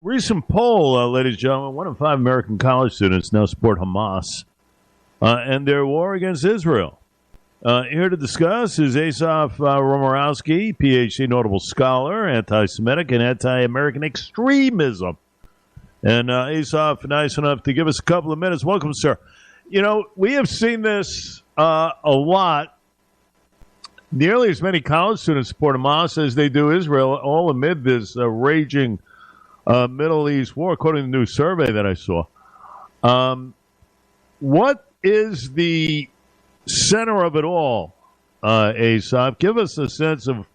Recent poll, ladies and gentlemen, 1 in 5 American college students now support Hamas and their war against Israel. Here to discuss is Asaf Romirowsky, PhD, notable scholar, anti-Semitic and anti-American extremism. And Asaf, nice enough to give us a couple of minutes. Welcome, sir. You know, we have seen this a lot. Nearly as many college students support Hamas as they do Israel, all amid this raging Middle East war, according to the new survey that I saw. What is the center of it all, Asaf? Give us a sense of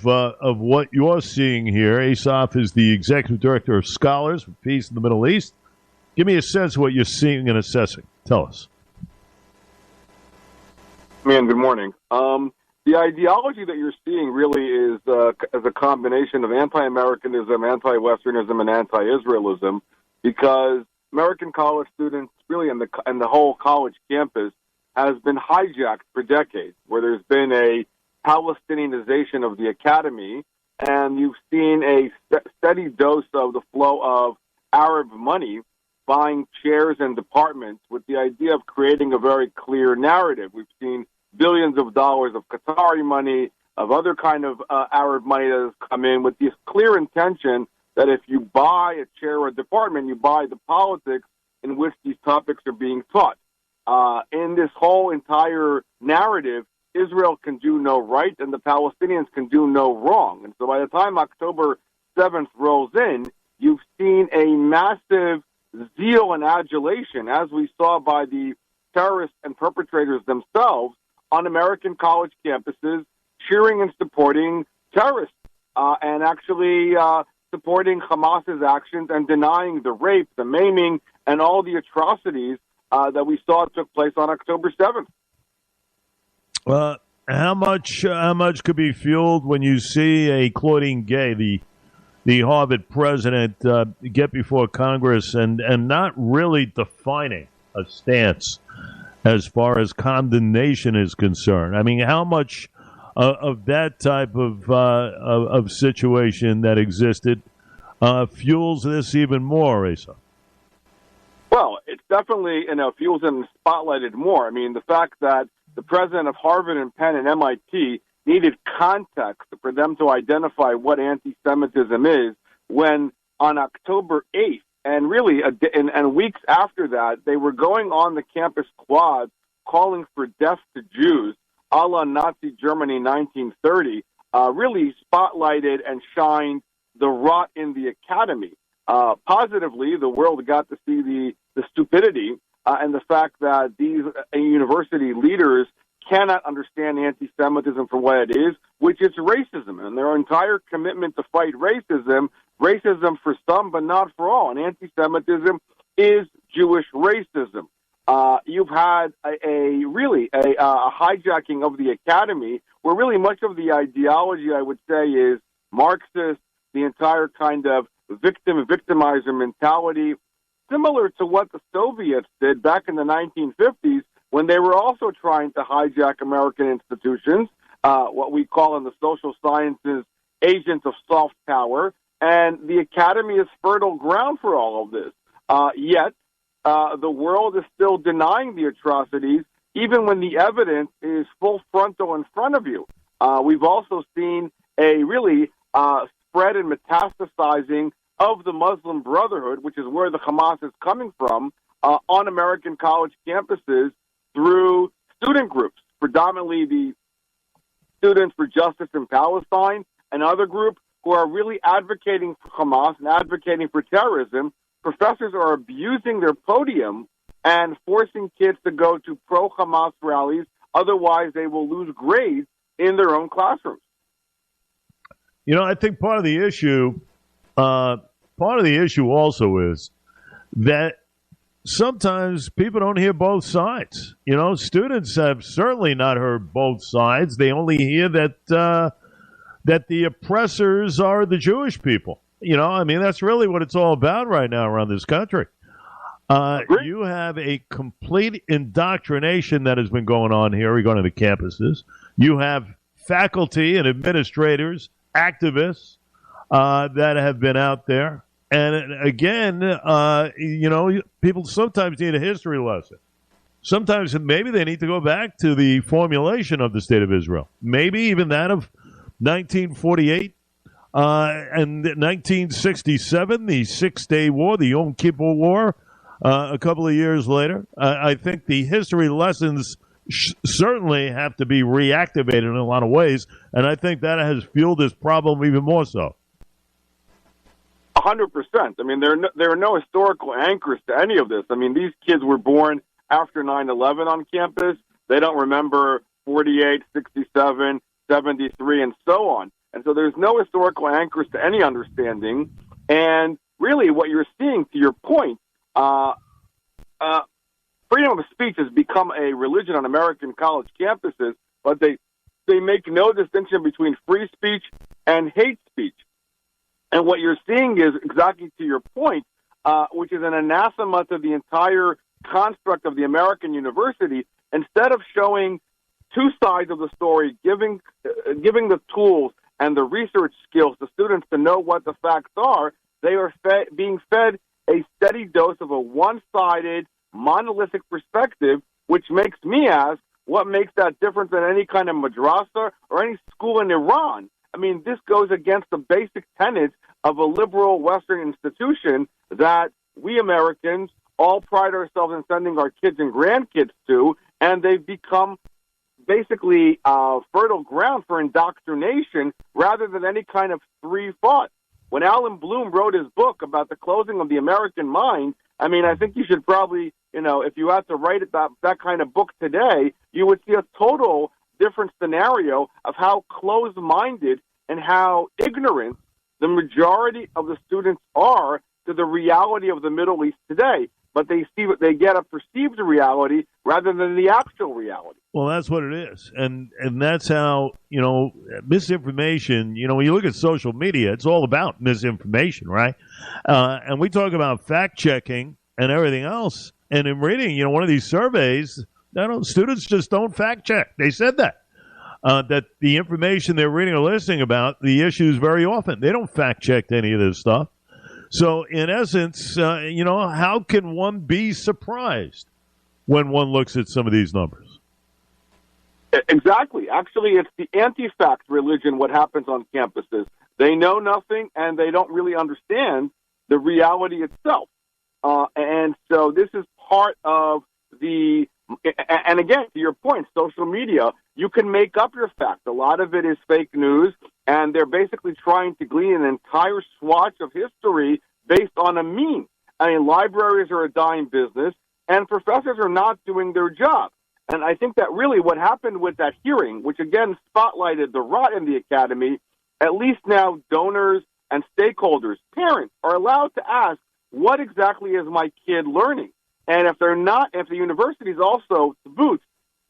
what you're seeing here. Asaf is the executive director of Scholars for Peace in the Middle East. Give me a sense of what you're seeing and assessing. Tell us. Man, good morning. The ideology that you're seeing really is as a combination of anti-Americanism, anti-Westernism, and anti-Israelism, because American college students, really, and the whole college campus, has been hijacked for decades, where there's been a Palestinianization of the academy, and you've seen a steady dose of the flow of Arab money buying chairs and departments with the idea of creating a very clear narrative. We've seen billions of dollars of Qatari money, of other kind of Arab money that has come in with this clear intention that if you buy a chair or a department, you buy the politics in which these topics are being taught. In this whole entire narrative, Israel can do no right and the Palestinians can do no wrong. And so by the time October 7th rolls in, you've seen a massive zeal and adulation, as we saw by the terrorists and perpetrators themselves, on American college campuses, cheering and supporting terrorists, and actually supporting Hamas's actions and denying the rape, the maiming, and all the atrocities that we saw took place on October 7th. How much could be fueled when you see a Claudine Gay, the Harvard president, get before Congress and not really defining a stance as far as condemnation is concerned? I mean, how much of that type of situation that existed fuels this even more, Asa? Well, it's definitely, fuels and spotlighted more. I mean, the fact that the president of Harvard and Penn and MIT needed context for them to identify what anti-Semitism is, when on October 8th, and really, and weeks after that, they were going on the campus quad calling for death to Jews, a la Nazi Germany 1930, really spotlighted and shined the rot in the academy. Positively, the world got to see the stupidity and the fact that these university leaders cannot understand anti-Semitism for what it is, which is racism. And their entire commitment to fight racism for some but not for all. And anti-Semitism is Jewish racism. You've had a hijacking of the academy where really much of the ideology, I would say, is Marxist, the entire kind of victimizer mentality, similar to what the Soviets did back in the 1950s when they were also trying to hijack American institutions, what we call in the social sciences agents of soft power. And the academy is fertile ground for all of this. Yet, the world is still denying the atrocities, even when the evidence is full frontal in front of you. We've also seen a really spread and metastasizing of the Muslim Brotherhood, which is where the Hamas is coming from, on American college campuses through student groups, predominantly the Students for Justice in Palestine, and other groups who are really advocating for Hamas and advocating for terrorism. Professors are abusing their podium and forcing kids to go to pro-Hamas rallies. Otherwise, they will lose grades in their own classrooms. You know, I think part of the issue also is that sometimes people don't hear both sides. You know, students have certainly not heard both sides. They only hear that the oppressors are the Jewish people. You know, I mean, that's really what it's all about right now around this country. You have a complete indoctrination that has been going on here regarding the campuses. You have faculty and administrators, activists that have been out there And again, people sometimes need a history lesson. Sometimes maybe they need to go back to the formulation of the State of Israel, maybe even that of 1948 and 1967, the Six-Day War, the Yom Kippur War, a couple of years later. I think the history lessons certainly have to be reactivated in a lot of ways, and I think that has fueled this problem even more so. 100%. I mean, there are no historical anchors to any of this. I mean, these kids were born after 9/11 on campus. They don't remember 48, 67, 73, and so on. And so there's no historical anchors to any understanding. And really what you're seeing, to your point, freedom of speech has become a religion on American college campuses, but they make no distinction between free speech and hate speech. And what you're seeing is exactly to your point, which is an anathema to the entire construct of the American university. Instead of showing two sides of the story, giving the tools and the research skills to students to know what the facts are, they are being fed a steady dose of a one-sided, monolithic perspective, which makes me ask, what makes that different than any kind of madrasa or any school in Iran? I mean, this goes against the basic tenets of a liberal Western institution that we Americans all pride ourselves in sending our kids and grandkids to, and they've become basically fertile ground for indoctrination rather than any kind of free thought. When Alan Bloom wrote his book about the closing of the American mind, I mean, I think you should probably, if you had to write that kind of book today, you would see a total different scenario of how closed-minded and how ignorant the majority of the students are to the reality of the Middle East today. But they get a perceived reality rather than the actual reality. Well, that's what it is. And that's how, misinformation, when you look at social media, it's all about misinformation, right? And we talk about fact-checking and everything else. And in reading, one of these surveys, students just don't fact-check. They said that. That the information they're reading or listening about, the issues very often, they don't fact-check any of this stuff. So, in essence, how can one be surprised when one looks at some of these numbers? Exactly. Actually, it's the anti-fact religion, what happens on campuses. They know nothing, and they don't really understand the reality itself. And so this is part of the, and again, to your point, social media, you can make up your facts. A lot of it is fake news, and they're basically trying to glean an entire swatch of history based on a meme. I mean, libraries are a dying business, and professors are not doing their job. And I think that really what happened with that hearing, which again spotlighted the rot in the academy, at least now donors and stakeholders, parents, are allowed to ask, what exactly is my kid learning? And if the universities also, to boot,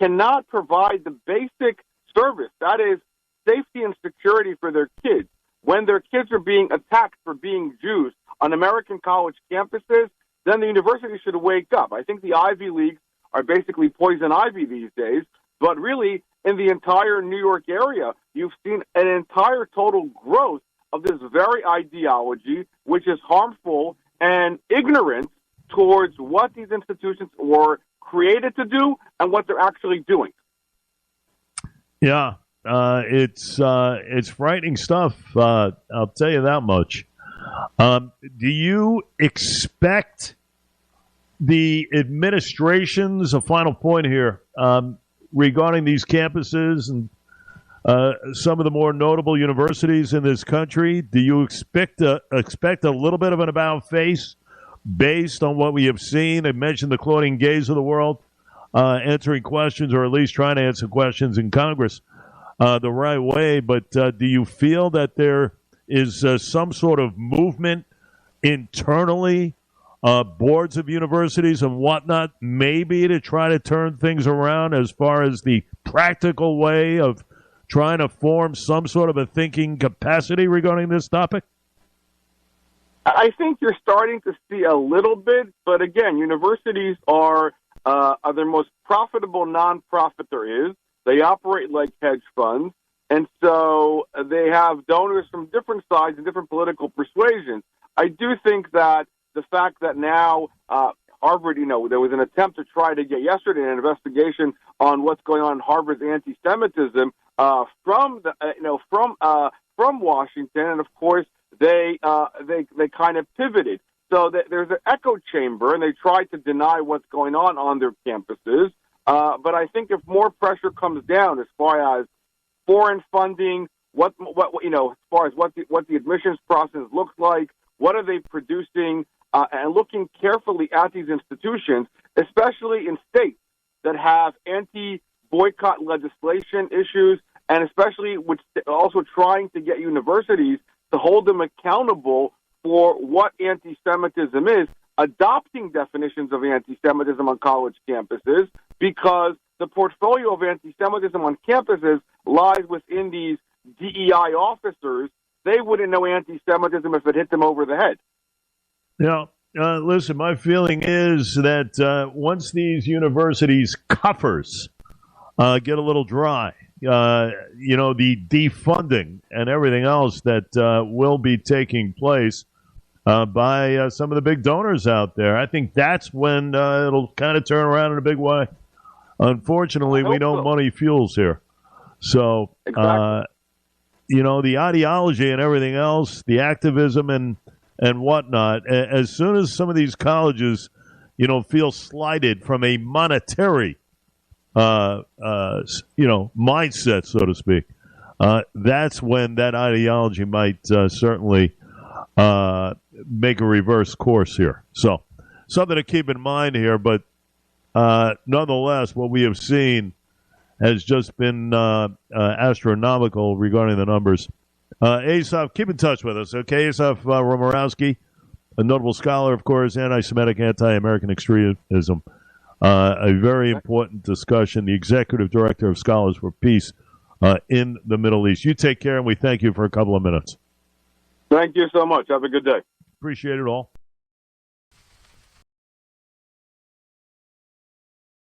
cannot provide the basic service, that is safety and security for their kids, when their kids are being attacked for being Jews on American college campuses, then the university should wake up. I think the Ivy Leagues are basically poison ivy these days, but really in the entire New York area, you've seen an entire total growth of this very ideology, which is harmful and ignorant towards what these institutions were created to do and what they're actually doing. Yeah, it's frightening stuff. I'll tell you that much. Do you expect the administration's, a final point here, regarding these campuses and some of the more notable universities in this country, do you expect a little bit of an about face based on what we have seen? I mentioned the Claudine Gays of the world answering questions, or at least trying to answer questions in Congress the right way. But do you feel that there is some sort of movement internally, boards of universities and whatnot, maybe to try to turn things around as far as the practical way of trying to form some sort of a thinking capacity regarding this topic? I think you're starting to see a little bit, but again, universities are the most profitable nonprofit there is. They operate like hedge funds, and so they have donors from different sides and different political persuasions. I do think that the fact that now Harvard, there was an attempt to try to get yesterday an investigation on what's going on in Harvard's anti-Semitism from Washington, and of course they kind of pivoted. So there's an echo chamber, and they try to deny what's going on their campuses. But I think if more pressure comes down as far as foreign funding, as far as what the admissions process looks like, what are they producing, and looking carefully at these institutions, especially in states that have anti-boycott legislation issues, and especially also trying to get universities to hold them accountable for what anti-Semitism is, adopting definitions of anti-Semitism on college campuses, because the portfolio of anti-Semitism on campuses lies within these DEI officers. They wouldn't know anti-Semitism if it hit them over the head. Listen, my feeling is that once these universities' coffers get a little dry, the defunding and everything else that will be taking place by some of the big donors out there, I think that's when it'll kind of turn around in a big way. Unfortunately, we know money fuels here. So, exactly. The ideology and everything else, the activism and whatnot, as soon as some of these colleges, feel slighted from a monetary, mindset, so to speak, that's when that ideology might certainly make a reverse course here. So something to keep in mind here, but nonetheless, what we have seen has just been astronomical regarding the numbers. Asaf, keep in touch with us, okay? Asaf Romirowsky, a notable scholar, of course, anti-Semitic, anti-American extremism. A very important discussion, the executive director of Scholars for Peace in the Middle East. You take care, and we thank you for a couple of minutes. Thank you so much. Have a good day. Appreciate it all.